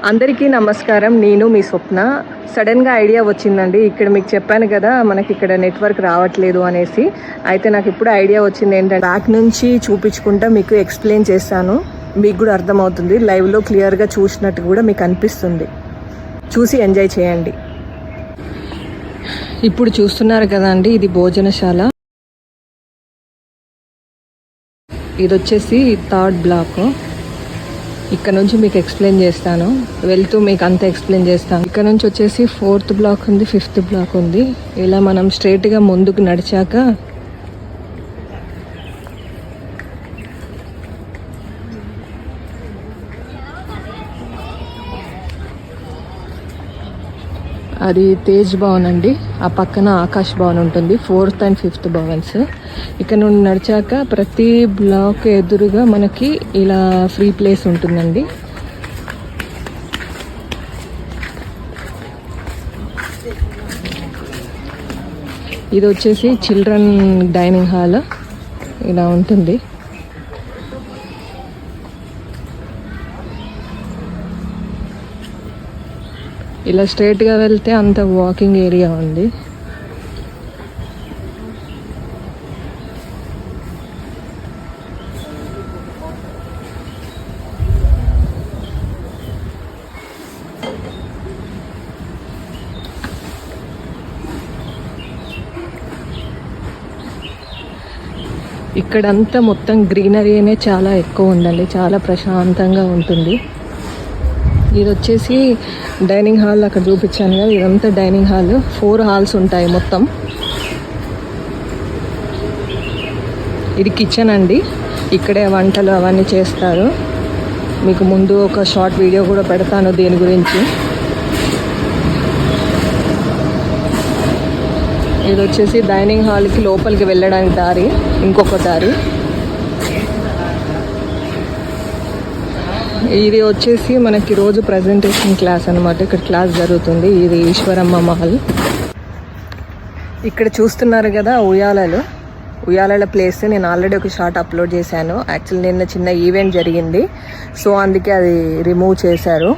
అందరికీ నమస్కారం. నేను మీ స్వప్న. సడన్గా ఐడియా వచ్చిందండి. ఇక్కడ మీకు చెప్పాను కదా మనకి ఇక్కడ నెట్వర్క్ రావట్లేదు అనేసి. అయితే నాకు ఇప్పుడు ఐడియా వచ్చింది ఏంటంటే బ్యాక్ నుంచి చూపించుకుంటా మీకు ఎక్స్ప్లెయిన్ చేస్తాను. మీకు కూడా అర్థమవుతుంది. లైవ్లో క్లియర్గా చూసినట్టు కూడా మీకు అనిపిస్తుంది. చూసి ఎంజాయ్ చేయండి. ఇప్పుడు చూస్తున్నారు కదా అండి, ఇది భోజనశాల. ఇది వచ్చేసి 3rd బ్లాక్. ఇక్కడ నుంచి మీకు ఎక్స్ప్లెయిన్ చేస్తాను. వెళ్తూ మీకు అంతా ఎక్స్ప్లెయిన్ చేస్తాను. ఇక్కడ నుంచి వచ్చేసి 4th బ్లాక్ ఉంది, 5th బ్లాక్ ఉంది. ఇలా మనం స్ట్రైట్గా ముందుకు నడిచాక అది తేజ్ భవన్ అండి. ఆ పక్కన ఆకాశ్ భవన్ ఉంటుంది. 4th and 5th Bhavan's. ఇక్కడ నుండి నడిచాక ప్రతి బ్లాక్ ఎదురుగా మనకి ఇలా ఫ్రీ ప్లేస్ ఉంటుందండి. ఇది వచ్చేసి చిల్డ్రన్ డైనింగ్ హాల్. ఇలా ఉంటుంది. ఇలా స్ట్రైట్గా వెళ్తే అంత వాకింగ్ ఏరియా ఉంది. ఇక్కడంతా మొత్తం గ్రీనరీనే చాలా ఎక్కువ ఉందండి. చాలా ప్రశాంతంగా ఉంటుంది. ఇది వచ్చేసి డైనింగ్ హాల్. అక్కడ చూపించాను కదా, ఇదంతా డైనింగ్ హాల్. 4 హాల్స్ ఉంటాయి మొత్తం. ఇది కిచెన్ అండి. ఇక్కడే వంటలు అవన్నీ చేస్తారు. మీకు ముందు ఒక షార్ట్ వీడియో కూడా పెడతాను దీని గురించి. ఇది వచ్చేసి డైనింగ్ హాల్కి లోపలికి వెళ్ళడానికి దారి, ఇంకొక దారి. ఇది వచ్చేసి మనకి రోజు ప్రజెంటేషన్ క్లాస్ అనమాట. ఇక్కడ క్లాస్ జరుగుతుంది. ఇది ఈశ్వరమ్మ మహల్. ఇక్కడ చూస్తున్నారు కదా ఉయ్యాలల ప్లేస్. నేను ఆల్రెడీ ఒక షార్ట్ అప్లోడ్ చేశాను. యాక్చువల్లీ నిన్న చిన్న ఈవెంట్ జరిగింది, సో అందుకే అది రిమూవ్ చేశారు.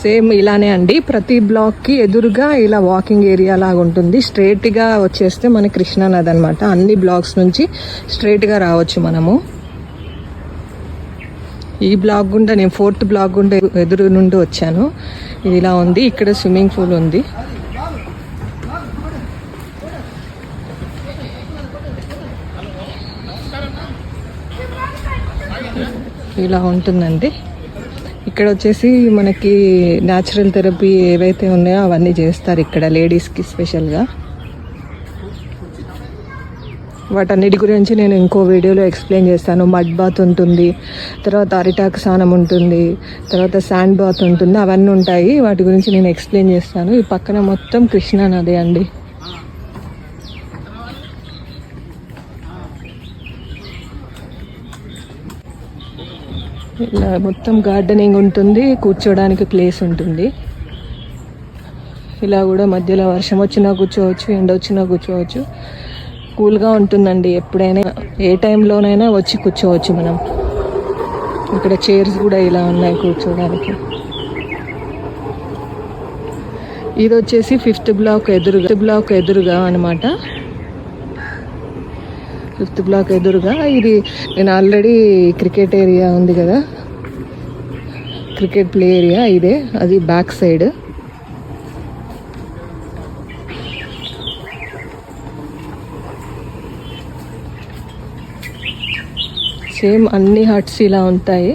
సేమ్ ఇలానే అండి. ప్రతి బ్లాక్కి ఎదురుగా ఇలా వాకింగ్ ఏరియా లాగా ఉంటుంది. స్ట్రైట్గా వచ్చేస్తే మన కృష్ణానది అనమాట. అన్ని బ్లాక్స్ నుంచి స్ట్రైట్గా రావచ్చు మనము. ఈ బ్లాక్ గుండా నేను 4th బ్లాక్ గుండా ఎదురు నుండి వచ్చాను. ఇది ఇలా ఉంది. ఇక్కడ స్విమ్మింగ్ పూల్ ఉంది. ఇలా ఉంటుందండి. ఇక్కడ వచ్చేసి మనకి న్యాచురల్ థెరపీ ఏవైతే ఉన్నాయో అవన్నీ చేస్తారు ఇక్కడ లేడీస్కి స్పెషల్గా. వాటన్నిటి గురించి నేను ఇంకో వీడియోలో ఎక్స్ప్లెయిన్ చేస్తాను. మడ్ బాత్ ఉంటుంది, తర్వాత అరిటాకు స్నానం ఉంటుంది, తర్వాత శాండ్ బాత్ ఉంటుంది. అవన్నీ ఉంటాయి. వాటి గురించి నేను ఎక్స్ప్లెయిన్ చేస్తాను. ఈ పక్కన మొత్తం కృష్ణా నది అండి. ఇలా మొత్తం గార్డెనింగ్ ఉంటుంది. కూర్చోడానికి ప్లేస్ ఉంటుంది. ఇలా కూడా మధ్యలో వర్షం వచ్చినా కూర్చోవచ్చు, ఎండ వచ్చినా కూర్చోవచ్చు. కూల్గా ఉంటుందండి. ఎప్పుడైనా ఏ టైంలోనైనా వచ్చి కూర్చోవచ్చు మనం. ఇక్కడ చైర్స్ కూడా ఇలా ఉన్నాయి కూర్చోడానికి. ఇది వచ్చేసి 5th బ్లాక్ ఎదురుగా అనమాట. 5th బ్లాక్ ఎదురుగా ఇది నేను ఆల్రెడీ క్రికెట్ ఏరియా ఉంది కదా, క్రికెట్ ప్లే ఏరియా ఇదే. అది బ్యాక్ సైడ్. సేమ్ అన్ని హట్స్ ఇలా ఉంటాయి.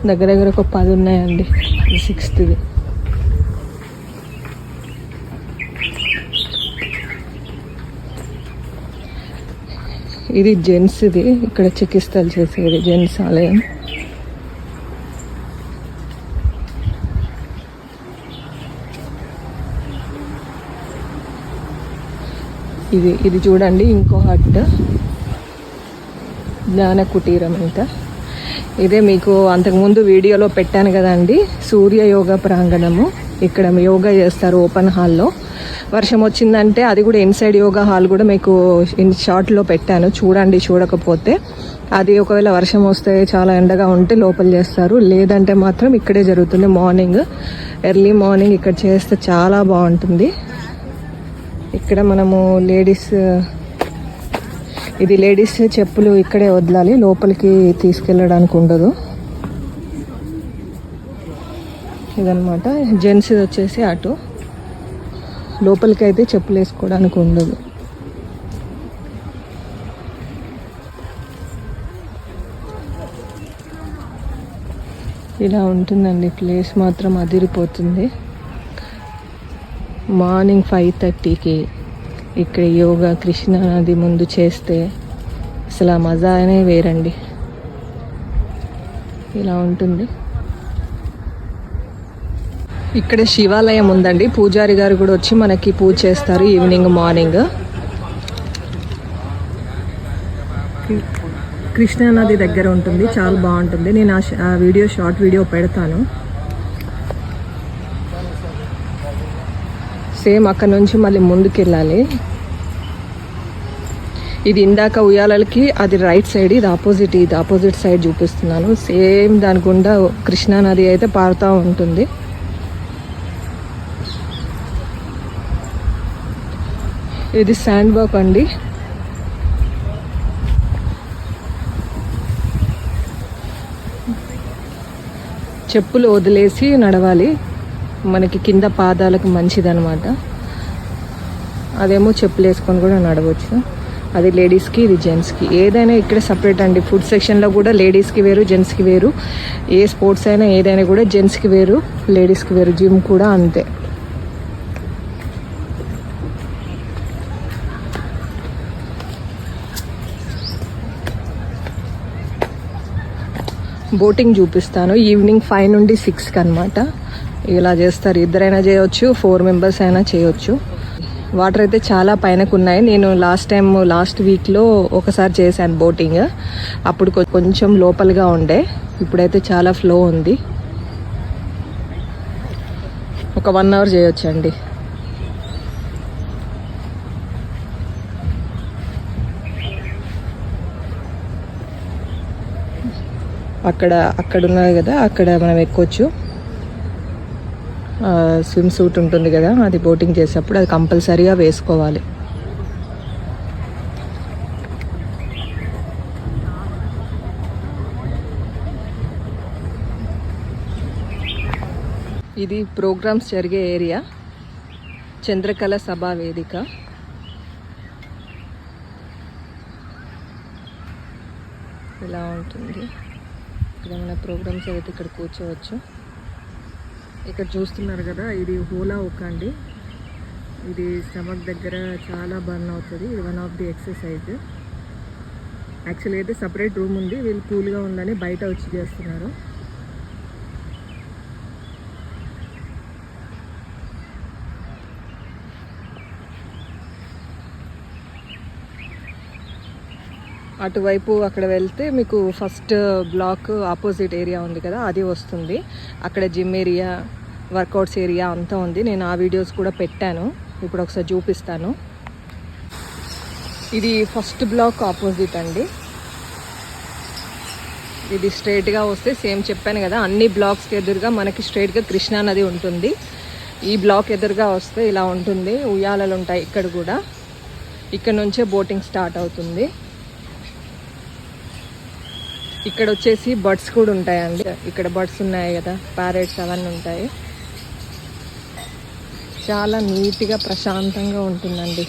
దగ్గర దగ్గర ఒక 10 ఉన్నాయండి. 6th. ఇది జెంట్స్. ఇది ఇక్కడ చికిత్సలు చేసేది జెంట్స్ ఆలయం. ఇది చూడండి ఇంకో హట్, జ్ఞాన కుటీరం. అంట ఇదే మీకు అంతకుముందు వీడియోలో పెట్టాను కదండి, సూర్య యోగా ప్రాంగణము. ఇక్కడ యోగా చేస్తారు ఓపెన్ హాల్లో. వర్షం వచ్చిందంటే అది కూడా ఇన్సైడ్ యోగా హాల్ కూడా మీకు షార్ట్లో పెట్టాను, చూడండి చూడకపోతే. అది ఒకవేళ వర్షం వస్తే చాలా ఎండగా ఉంటే లోపల చేస్తారు, లేదంటే మాత్రం ఇక్కడే జరుగుతుంది. మార్నింగ్ ఎర్లీ మార్నింగ్ ఇక్కడ చేస్తే చాలా బాగుంటుంది. ఇక్కడ మనము లేడీస్ చెప్పులు ఇక్కడే వదలాలి, లోపలికి తీసుకెళ్ళడానికి ఉండదు. ఇదనమాట. జెంట్స్ వచ్చేసి అటు లోపలికి అయితే చెప్పులు వేసుకోవడానికి ఉండదు. ఇలా ఉంటుందండి ప్లేస్, మాత్రం అదిరిపోతుంది. మార్నింగ్ 5:30కి ఇక్కడ యోగా కృష్ణా నది ముందు చేస్తే అసలు ఆ మజానే వేరండి. ఇలా ఉంటుంది. ఇక్కడ శివాలయం ఉందండి, పూజారి గారు కూడా వచ్చి మనకి పూజ చేస్తారు ఈవినింగ్ మార్నింగ్. కృష్ణా నది దగ్గర ఉంటుంది, చాలా బాగుంటుంది. నేను ఆ వీడియో షార్ట్ వీడియో పెడతాను. సేమ్ అక్కడ నుంచి మళ్ళీ ముందుకు వెళ్ళాలి. ఇది ఇందాక ఉయ్యాలకి అది రైట్ సైడ్, ఇది ఆపోజిట్ సైడ్ చూపిస్తున్నాను. సేమ్ దాని గుండా కృష్ణా నది అయితే పారుతూ ఉంటుంది. ఇది శాండ్ వాక్ అండి. చెప్పులు వదిలేసి నడవాలి, మనకి కింద పాదాలకు మంచిదనమాట. అదేమో చెప్పులు వేసుకొని కూడా నడవచ్చు. అది లేడీస్కి, ఇది జెంట్స్కి. ఏదైనా ఇక్కడ సపరేట్ అండి. ఫుడ్ సెక్షన్లో కూడా లేడీస్కి వేరు, జెంట్స్కి వేరు. ఏ స్పోర్ట్స్ అయినా ఏదైనా కూడా జెంట్స్కి వేరు, లేడీస్కి వేరు. జిమ్ కూడా అంతే. బోటింగ్ చూపిస్తాను. ఈవినింగ్ 5 నుండి 6కి అనమాట. ఇలా చేస్తారు. ఇద్దరైనా చేయొచ్చు, 4 మెంబర్స్ అయినా చేయొచ్చు. వాటర్ అయితే చాలా పైనకు ఉన్నాయి. నేను లాస్ట్ వీక్లో ఒకసారి చేశాను బోటింగ్. అప్పుడు కొంచెం లోపలగా ఉండే, ఇప్పుడైతే చాలా ఫ్లో ఉంది. ఒక 1 అవర్ చేయొచ్చండి. అక్కడ ఉన్నది కదా, అక్కడ మనం ఎక్కొచ్చు. స్విమ్ సూట్ ఉంటుంది కదా, అది బోటింగ్ చేసేటప్పుడు అది కంపల్సరీగా వేసుకోవాలి. ఇది ప్రోగ్రామ్స్ జరిగే ఏరియా, చంద్రకళ సభా వేదిక. ఇలా ఉంటుంది. ఇక్కడ మన ప్రోగ్రామ్స్ అయితే ఇక్కడ కూర్చోవచ్చు. ఇక్కడ చూస్తున్నారు కదా, ఇది హోలా ఒక అండి. ఇది స్టమక్ దగ్గర చాలా బర్న్ అవుతుంది. ఇది one of the exercise. Actually అయితే సపరేట్ రూమ్ ఉంది, వీళ్ళు కూల్గా ఉందని బయట వచ్చి చేస్తున్నారు. అటువైపు అక్కడ వెళ్తే మీకు ఫస్ట్ బ్లాక్ ఆపోజిట్ ఏరియా ఉంది కదా, అది వస్తుంది. అక్కడ జిమ్ ఏరియా, వర్కౌట్స్ ఏరియా అంతా ఉంది. నేను ఆ వీడియోస్ కూడా పెట్టాను, ఇప్పుడు ఒకసారి చూపిస్తాను. ఇది ఫస్ట్ బ్లాక్ ఆపోజిట్ అండి. ఇది స్ట్రైట్గా వస్తే సేమ్ చెప్పాను కదా, అన్ని బ్లాక్స్కి ఎదురుగా మనకి స్ట్రైట్గా కృష్ణా నది ఉంటుంది. ఈ బ్లాక్ ఎదురుగా వస్తే ఇలా ఉంటుంది. ఉయ్యాలలు ఉంటాయి ఇక్కడ కూడా. ఇక్కడ నుంచే బోటింగ్ స్టార్ట్ అవుతుంది. ఇక్కడ వచ్చేసి బర్డ్స్ కూడా ఉంటాయండి. ఇక్కడ బర్డ్స్ ఉన్నాయి కదా, ప్యారెట్స్ అవన్నీ ఉంటాయి. చాలా నీట్గా ప్రశాంతంగా ఉంటుందండి.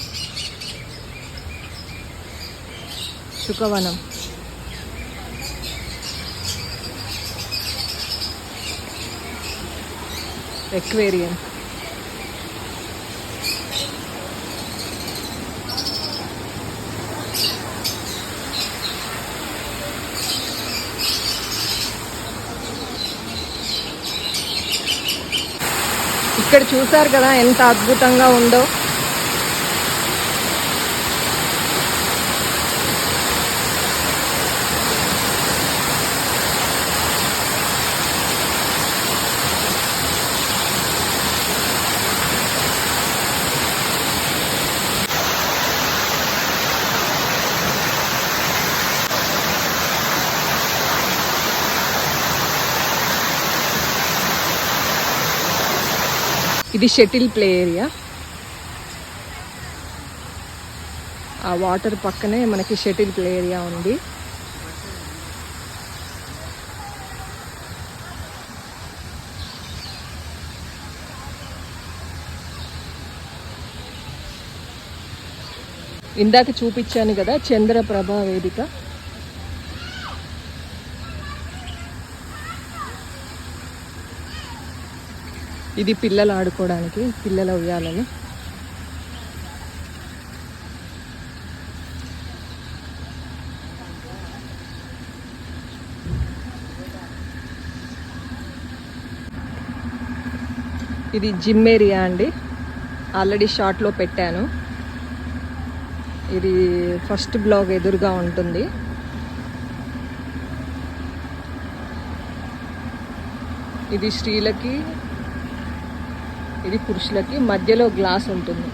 సుఖవనం. ఎక్వేరియం. ఇక్కడ చూసారు కదా ఎంత అద్భుతంగా ఉందో. ఇది షటిల్ ప్లే ఏరియా. ఆ వాటర్ పక్కనే మనకి షటిల్ ప్లే ఏరియా ఉంది. ఇందాక చూపించాను కదా చంద్రప్రభ వేదిక. ఇది పిల్లలు ఆడుకోవడానికి, పిల్లల ఉయ్యాలని. ఇది జిమ్ ఏరియా అండి, ఆల్రెడీ షార్ట్లో పెట్టాను. ఇది ఫస్ట్ బ్లాక్ ఎదురుగా ఉంటుంది. ఇది స్త్రీలకి, ఇది పురుషులకి, మధ్యలో గ్లాస్ ఉంటుంది.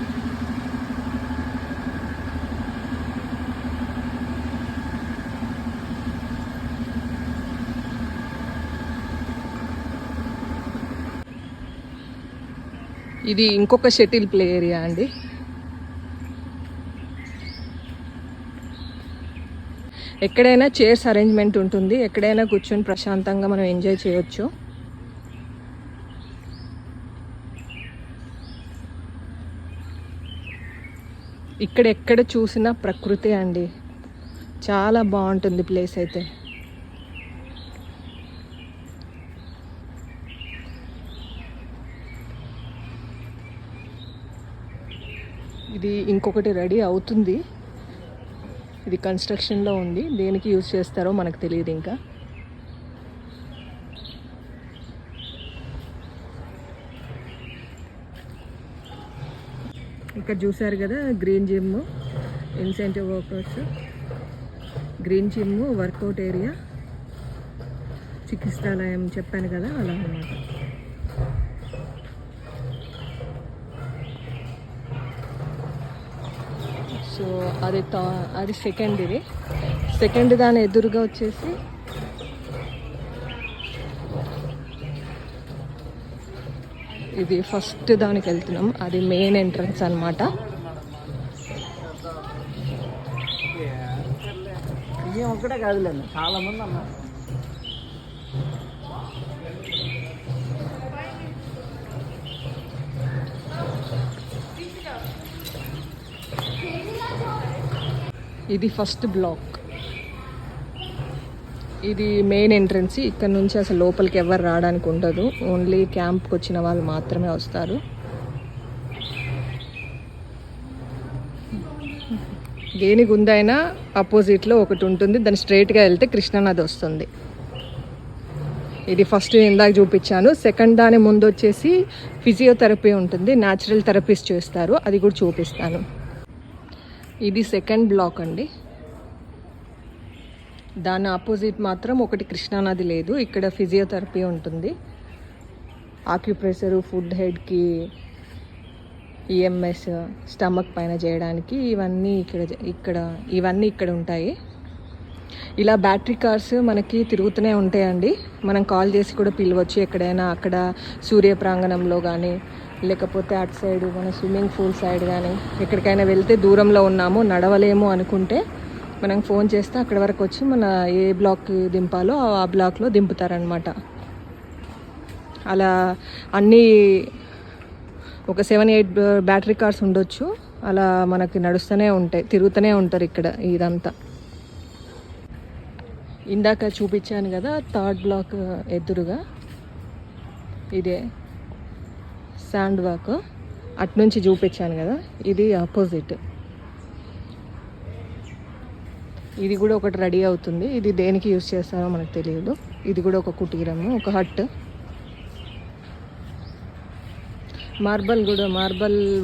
ఇది ఇంకొక షటిల్ ప్లే ఏరియా అండి. ఎక్కడైనా చైర్స్ అరేంజ్మెంట్ ఉంటుంది, ఎక్కడైనా కూర్చొని ప్రశాంతంగా మనం ఎంజాయ్ చేయొచ్చు. ఇక్కడ ఎక్కడ చూసినా ప్రకృతి అండి, చాలా బాగుంటుంది ప్లేస్ అయితే. ఇది ఇంకొకటి రెడీ అవుతుంది, ఇది కన్స్ట్రక్షన్లో ఉంది. దేనికి యూజ్ చేస్తారో మనకు తెలియదు ఇంకా. ఇక్కడ చూసారు కదా green gym, incentive workers, green gym, workout area, చికిత్సాలయం చెప్పాను కదా, అలా అన్నమాట. సో అది సెకండ్. ఇది సెకండ్ దాని ఎదురుగా వచ్చేసి ఇది ఫస్ట్ దానికి వెళ్తున్నాం, అది మెయిన్ ఎంట్రన్స్ అన్నమాట. ఒకటే కాదులేండి, చాలా మంది అన్నారు. ఇది ఫస్ట్ బ్లాక్, ఇది మెయిన్ ఎంట్రన్స్. ఇక్కడ నుంచి అసలు లోపలికి ఎవరు రావడానికి ఉండదు, ఓన్లీ క్యాంప్కి వచ్చిన వాళ్ళు మాత్రమే వస్తారు. దేని గుందైనా ఆపోజిట్లో ఒకటి ఉంటుంది, దాన్ని స్ట్రైట్గా వెళ్తే కృష్ణానది వస్తుంది. ఇది ఫస్ట్ ఇందాక చూపించాను. సెకండ్ దాని ముందు వచ్చేసి ఫిజియోథెరపీ ఉంటుంది, న్యాచురల్ థెరపీస్ చేస్తారు, అది కూడా చూపిస్తాను. ఇది సెకండ్ బ్లాక్ అండి. దాని ఆపోజిట్ మాత్రం ఒకటి కృష్ణానది లేదు, ఇక్కడ ఫిజియోథెరపీ ఉంటుంది. ఆక్యుప్రెషరు, ఫుడ్ హెడ్కి, ఈఎంఎస్, స్టమక్ పైన చేయడానికి ఇవన్నీ ఇక్కడ ఉంటాయి. ఇలా బ్యాటరీ కార్స్ మనకి తిరుగుతూనే ఉంటాయండి. మనం కాల్ చేసి కూడా పిలవచ్చు. ఎక్కడైనా అక్కడ సూర్య ప్రాంగణంలో కానీ, లేకపోతే అటు సైడ్ మన స్విమ్మింగ్ పూల్ సైడ్ కానీ ఎక్కడికైనా వెళ్తే దూరంలో ఉన్నాము, నడవలేము అనుకుంటే మనం ఫోన్ చేస్తే అక్కడి వరకు వచ్చి మన ఏ బ్లాక్ దింపాలో ఆ బ్లాక్లో దింపుతారనమాట. అలా అన్నీ ఒక 7-8 బ్యాటరీ కార్స్ ఉండొచ్చు. అలా మనకి నడుస్తూనే ఉంటాయి, తిరుగుతూనే ఉంటారు ఇక్కడ ఇదంతా. ఇందాక చూపించాను కదా థర్డ్ బ్లాక్ ఎదురుగా ఇదే శాండ్ వాక్, అటు నుంచి చూపించాను కదా, ఇది ఆపోజిట్. ఇది కూడా ఒకటి రెడీ అవుతుంది, ఇది దేనికి యూజ్ చేస్తారో మనకు తెలియదు. ఇది కూడా ఒక కుటీరము, ఒక హట్. మార్బల్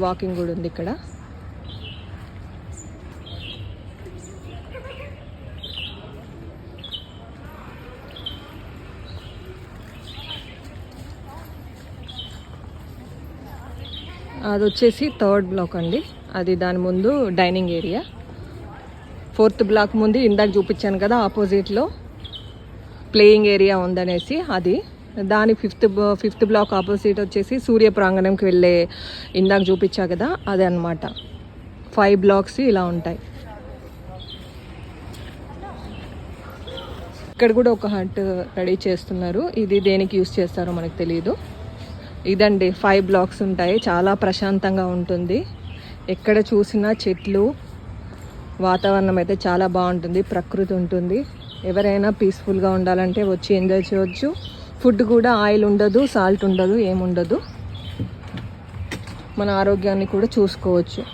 వాకింగ్ కూడా ఉంది ఇక్కడ. అది వచ్చేసి థర్డ్ బ్లాక్ అండి, అది దాని ముందు డైనింగ్ ఏరియా. ఫోర్త్ బ్లాక్ ముందు ఇందాక చూపించాను కదా ఆపోజిట్లో ప్లేయింగ్ ఏరియా ఉందనేసి, అది దాని ఫిఫ్త్ బ్లాక్ ఆపోజిట్ వచ్చేసి సూర్య ప్రాంగణంకి వెళ్ళే ఇందాక చూపించా కదా అదే అనమాట. 5 బ్లాక్స్ ఇలా ఉంటాయి. ఇక్కడ కూడా ఒక హట్ రెడీ చేస్తున్నారు. ఇది దేనికి యూస్ చేస్తారో మనకు తెలియదు. ఇదండి 5 బ్లాక్స్ ఉంటాయి. చాలా ప్రశాంతంగా ఉంటుంది. ఎక్కడ చూసినా చెట్లు, వాతావరణం అయితే చాలా బాగుంటుంది, ప్రకృతి ఉంటుంది. ఎవరైనా పీస్ఫుల్గా ఉండాలంటే వచ్చి ఎంజాయ్ చేయవచ్చు. ఫుడ్ కూడా ఆయిల్ ఉండదు, సాల్ట్ ఉండదు, ఏముండదు. మన ఆరోగ్యాన్ని కూడా చూసుకోవచ్చు.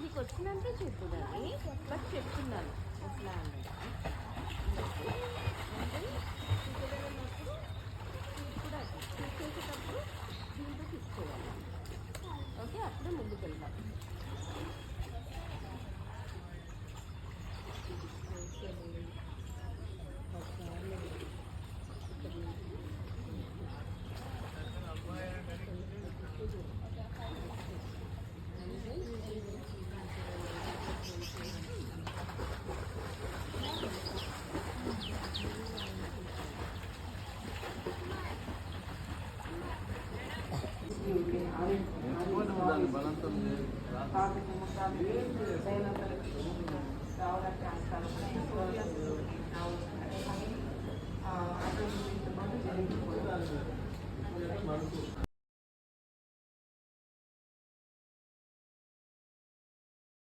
మీకు వచ్చిందంటే చెప్పుదని బట్ చెప్తున్నాను ఎట్లా అనేది కూడా చేసేటప్పుడు దీంతో తీసుకోవాలి. ఓకే, అప్పుడే ముందుకు వెళ్తాం. రావడానికి